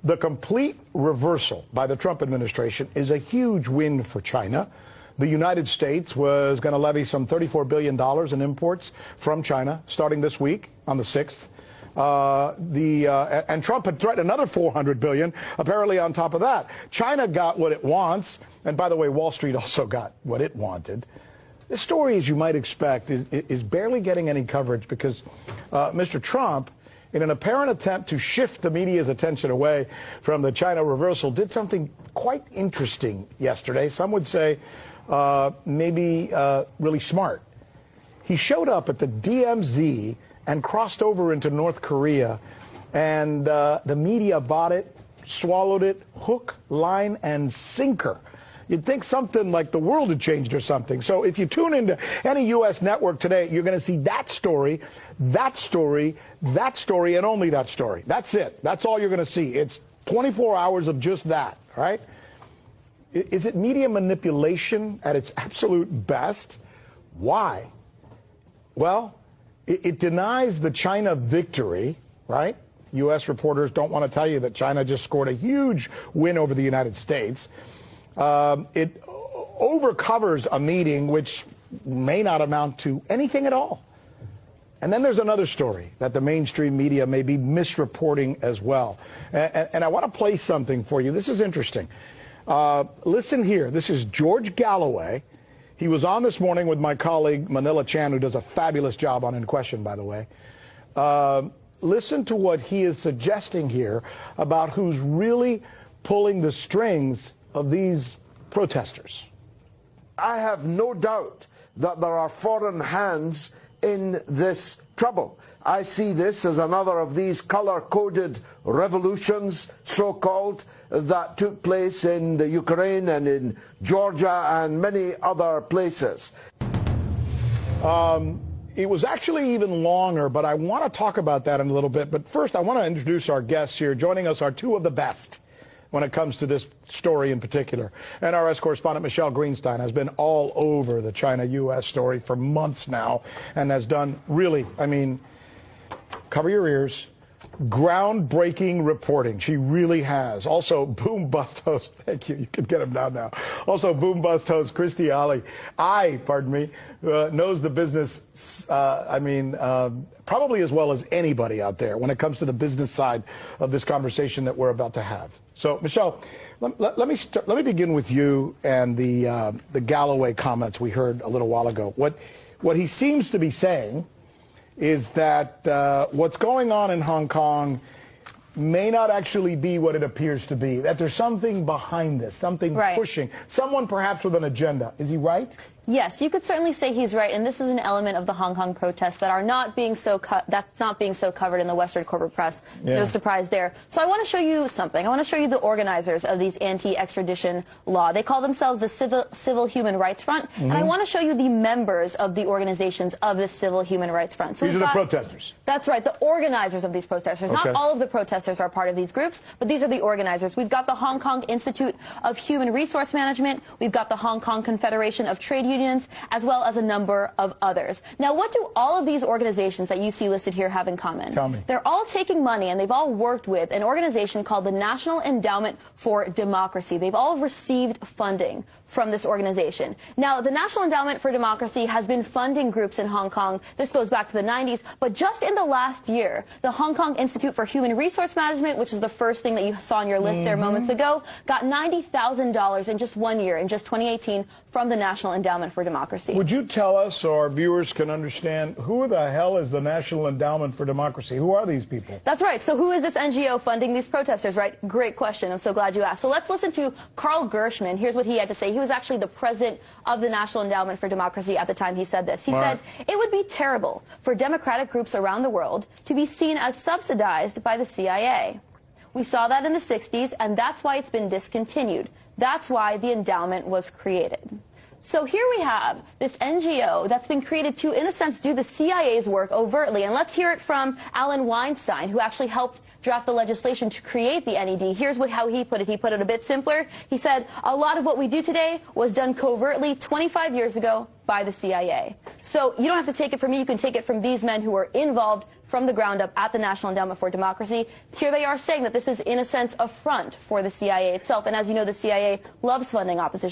The complete reversal by the Trump administration is a huge win for China. The United States was going to levy some $34 billion in imports from China starting this week on the 6th. And Trump had threatened another $400 billion, apparently on top of that. China got what it wants. And by the way, Wall Street also got what it wanted. This story, as you might expect, is barely getting any coverage because Mr. Trump, in an apparent attempt to shift the media's attention away from the China reversal, did something quite interesting yesterday. Some would say maybe really smart. He showed up at the DMZ and crossed over into North Korea, and the media bought it, swallowed it, hook, line, and sinker. You'd think something like the world had changed or something. So if you tune into any U.S. network today, you're going to see that story, that story, that story, and only that story. That's it. That's all you're going to see. It's 24 hours of just that, right? Is it media manipulation at its absolute best? Why? Well, it denies the China victory, right? U.S. reporters don't want to tell you that China just scored a huge win over the United States. It overcovers a meeting which may not amount to anything at all. And then there's another story that the mainstream media may be misreporting as well. And I want to play something for you. This is interesting. Listen here. This is George Galloway. He was on this morning with my colleague Manila Chan, who does a fabulous job on In Question, by the way. Listen to what he is suggesting here about who's really pulling the strings of these protesters. I have no doubt that there are foreign hands in this trouble. I see this as another of these color-coded revolutions, so-called, that took place in the Ukraine and in Georgia and many other places. It was actually even longer, but I want to talk about that in a little bit. But first, I want to introduce our guests here. Joining us are two of the best when it comes to this story in particular. NRS correspondent Michelle Greenstein has been all over the China-U.S. story for months now and has done really, I mean, cover your ears, groundbreaking reporting. She really has. Also, Boom Bust host, thank you, you can get him down now. Also, Boom Bust host Christy Ali, knows the business, probably as well as anybody out there when it comes to the business side of this conversation that we're about to have. So, Michelle, let me begin with you and the Galloway comments we heard a little while ago. What he seems to be saying is that what's going on in Hong Kong may not actually be what it appears to be, that there's something behind this, something pushing, someone perhaps with an agenda. Is he right? Yes, you could certainly say he's right, and this is an element of the Hong Kong protests that are not being so that's not being so covered in the Western corporate press. Yeah. No surprise there. So I want to show you something. I want to show you the organizers of these anti-extradition law. They call themselves the Civil Human Rights Front, and I want to show you the members of the organizations of the Civil Human Rights Front. So these are the protesters. That's right, the organizers of these protesters. Okay. Not all of the protesters are part of these groups, but these are the organizers. We've got the Hong Kong Institute of Human Resource Management. We've got the Hong Kong Confederation of Trade Unions, as well as a number of others. Now, what do all of these organizations that you see listed here have in common? Tell me. They're all taking money, and they've all worked with an organization called the National Endowment for Democracy. They've all received funding from this organization. Now, the National Endowment for Democracy has been funding groups in Hong Kong. This goes back to the 90s. But just in the last year, the Hong Kong Institute for Human Resource Management, which is the first thing that you saw on your list there moments ago, got $90,000 in just 1 year, in just 2018, from the National Endowment for Democracy. Would you tell us, so our viewers can understand, who the hell is the National Endowment for Democracy? Who are these people? That's right. So who is this NGO funding these protesters, right? Great question. I'm so glad you asked. So let's listen to Carl Gershman. Here's what he had to say. He was actually the president of the National Endowment for Democracy at the time he said this. He said, "It would be terrible for democratic groups around the world to be seen as subsidized by the CIA. We saw that in the 60s, and that's why it's been discontinued. That's why the endowment was created." So here we have this NGO that's been created to, in a sense, do the CIA's work overtly. And let's hear it from Alan Weinstein, who actually helped draft the legislation to create the NED. Here's how he put it. He put it a bit simpler. He said, a lot of what we do today was done covertly 25 years ago by the CIA. So you don't have to take it from me. You can take it from these men who were involved from the ground up at the National Endowment for Democracy. Here they are saying that this is, in a sense, a front for the CIA itself. And as you know, the CIA loves funding opposition.